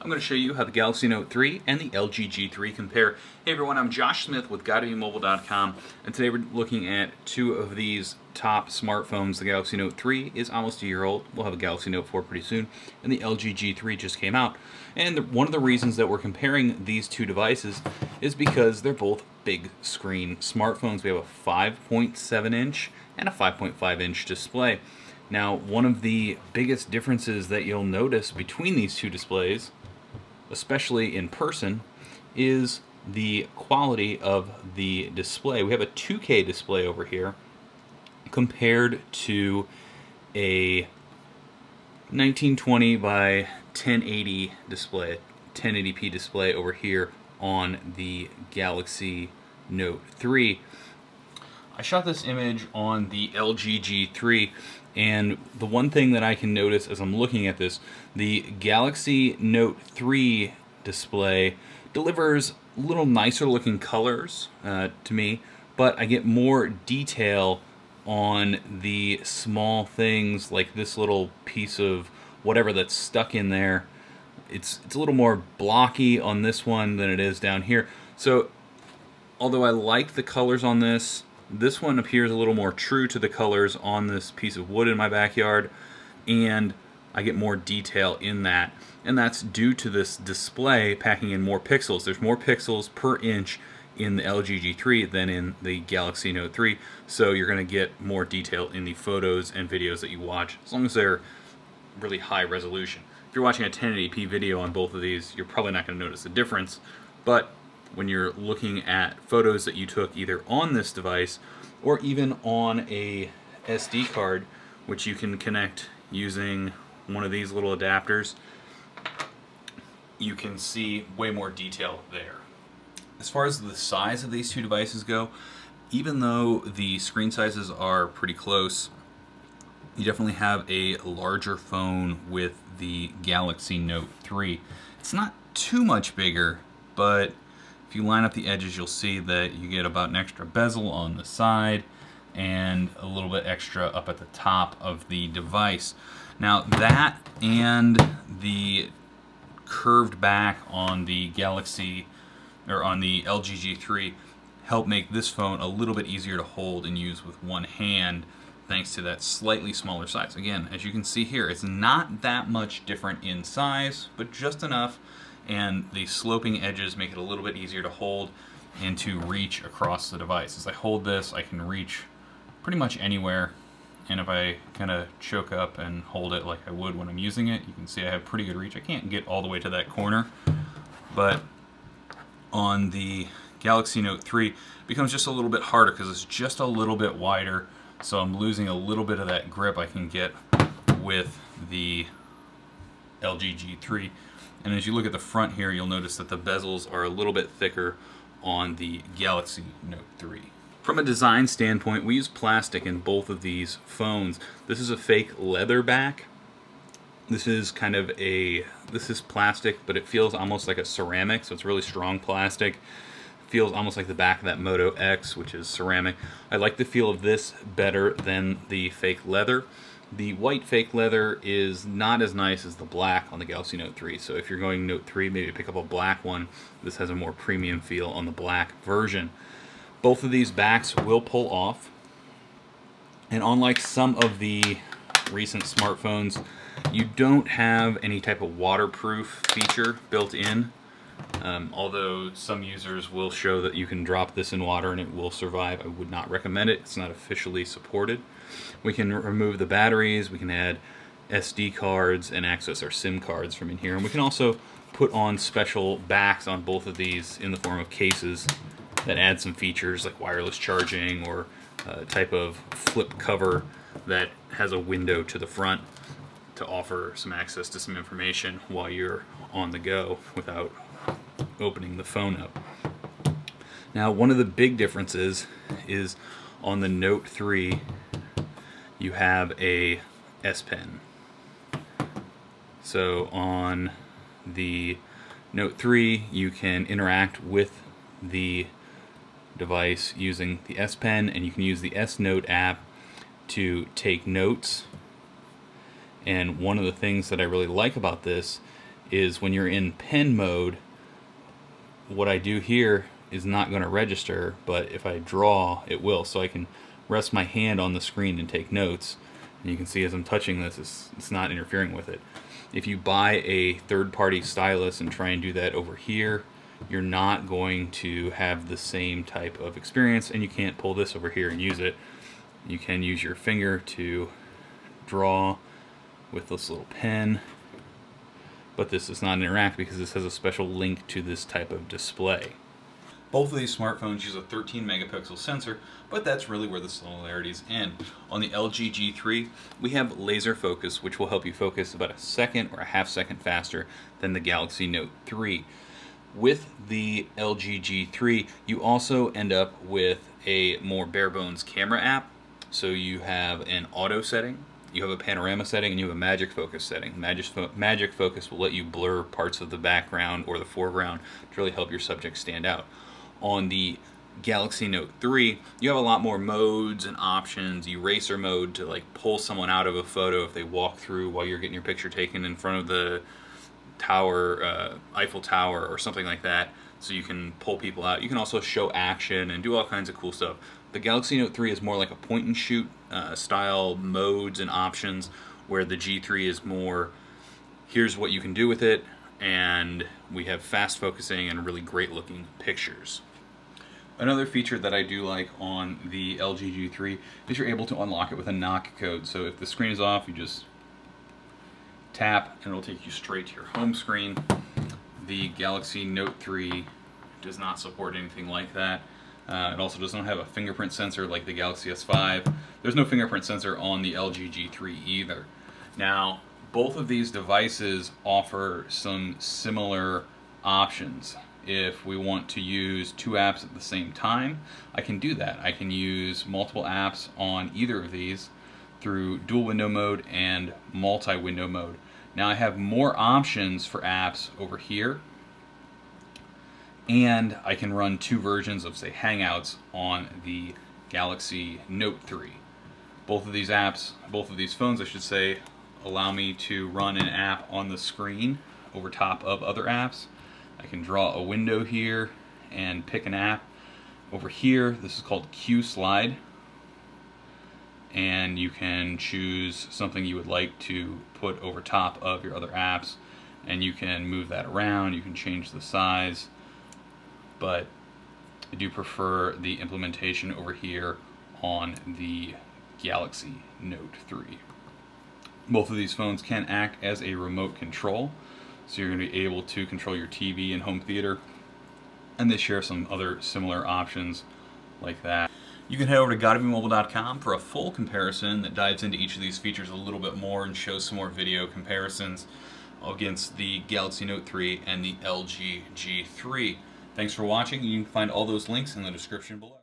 I'm going to show you how the Galaxy Note 3 and the LG G3 compare. Hey everyone, I'm Josh Smith with GottaBeMobile.com, and today we're looking at two of these top smartphones. The Galaxy Note 3 is almost a year old. We'll have a Galaxy Note 4 pretty soon, and the LG G3 just came out. And one of the reasons that we're comparing these two devices is because they're both big screen smartphones. We have a 5.7 inch and a 5.5 inch display. Now, one of the biggest differences that you'll notice between these two displays, especially in person, is the quality of the display. We have a 2K display over here compared to a 1920 by 1080 display, 1080p display over here on the Galaxy Note 3. I shot this image on the LG G3, and the one thing that I can notice as I'm looking at this, the Galaxy Note 3 display delivers a little nicer looking colors to me, but I get more detail on the small things like this little piece of whatever that's stuck in there. It's a little more blocky on this one than it is down here. So although I like the colors on this one appears a little more true to the colors on this piece of wood in my backyard, and I get more detail in that. And that's due to this display packing in more pixels. There's more pixels per inch in the LG G3 than in the Galaxy Note 3, so you're going to get more detail in the photos and videos that you watch, as long as they're really high resolution. If you're watching a 1080p video on both of these, you're probably not going to notice the difference, but when you're looking at photos that you took either on this device or even on a SD card, which you can connect using one of these little adapters, you can see way more detail there. As far as the size of these two devices go, even though the screen sizes are pretty close, you definitely have a larger phone with the Galaxy Note 3. It's not too much bigger, but if you line up the edges, you'll see that you get about an extra bezel on the side and a little bit extra up at the top of the device. Now that and the curved back on the Galaxy, or on the LG G3, help make this phone a little bit easier to hold and use with one hand, thanks to that slightly smaller size. Again, as you can see here, it's not that much different in size, but just enough, and the sloping edges make it a little bit easier to hold and to reach across the device. As I hold this, I can reach pretty much anywhere, and if I kind of choke up and hold it like I would when I'm using it, you can see I have pretty good reach. I can't get all the way to that corner, but on the Galaxy Note 3 it becomes just a little bit harder because it's just a little bit wider, so I'm losing a little bit of that grip I can get with the LG G3. And as you look at the front here, you'll notice that the bezels are a little bit thicker on the Galaxy Note 3. From a design standpoint, we use plastic in both of these phones. This is a fake leather back. This is plastic, but it feels almost like a ceramic, so it's really strong plastic. It feels almost like the back of that Moto X, which is ceramic. I like the feel of this better than the fake leather. The white fake leather is not as nice as the black on the Galaxy Note 3, so if you're going Note 3, maybe pick up a black one. This has a more premium feel on the black version. Both of these backs will pull off, and unlike some of the recent smartphones, you don't have any type of waterproof feature built in, although some users will show that you can drop this in water and it will survive. I would not recommend it. It's not officially supported. We can remove the batteries, we can add SD cards and access our SIM cards from in here, and we can also put on special backs on both of these in the form of cases that add some features like wireless charging, or a type of flip cover that has a window to the front to offer some access to some information while you're on the go without opening the phone up. Now, one of the big differences is on the Note 3 you have a S Pen. So on the Note 3 you can interact with the device using the S Pen, and you can use the S Note app to take notes. And one of the things that I really like about this is when you're in pen mode, what I do here is not going to register, but if I draw, it will. So I can rest my hand on the screen and take notes. And you can see as I'm touching this, it's not interfering with it. If you buy a third-party stylus and try and do that over here, you're not going to have the same type of experience, and you can't pull this over here and use it. You can use your finger to draw with this little pen, but this does not interact because this has a special link to this type of display. Both of these smartphones use a 13 megapixel sensor, but that's really where the similarities end. On the LG G3, we have laser focus, which will help you focus about a second or a half second faster than the Galaxy Note 3. With the LG G3, you also end up with a more bare bones camera app. So you have an auto setting, you have a panorama setting, and you have a magic focus setting. Magic focus will let you blur parts of the background or the foreground to really help your subject stand out. On the Galaxy Note 3, you have a lot more modes and options. Eraser mode to like pull someone out of a photo if they walk through while you're getting your picture taken in front of the tower, Eiffel Tower or something like that, so you can pull people out. You can also show action and do all kinds of cool stuff. The Galaxy Note 3 is more like a point and shoot style modes and options, where the G3 is more, here's what you can do with it, and we have fast focusing and really great looking pictures. Another feature that I do like on the LG G3 is you're able to unlock it with a knock code. So if the screen is off, you just tap and it'll take you straight to your home screen. The Galaxy Note 3 does not support anything like that. It also does not have a fingerprint sensor like the Galaxy S5. There's no fingerprint sensor on the LG G3 either. Now, both of these devices offer some similar options. If we want to use two apps at the same time, I can do that. I can use multiple apps on either of these through dual window mode and multi-window mode. Now I have more options for apps over here, and I can run two versions of, say, Hangouts on the Galaxy Note 3. Both of these apps, both of these phones I should say, allow me to run an app on the screen over top of other apps. I can draw a window here and pick an app. Over here, this is called Q Slide, and you can choose something you would like to put over top of your other apps, and you can move that around, you can change the size, but I do prefer the implementation over here on the Galaxy Note 3. Both of these phones can act as a remote control, so you're going to be able to control your TV and home theater, and they share some other similar options like that. You can head over to GottaBeMobile.com for a full comparison that dives into each of these features a little bit more and shows some more video comparisons against the Galaxy Note 3 and the LG G3. Thanks for watching. You can find all those links in the description below.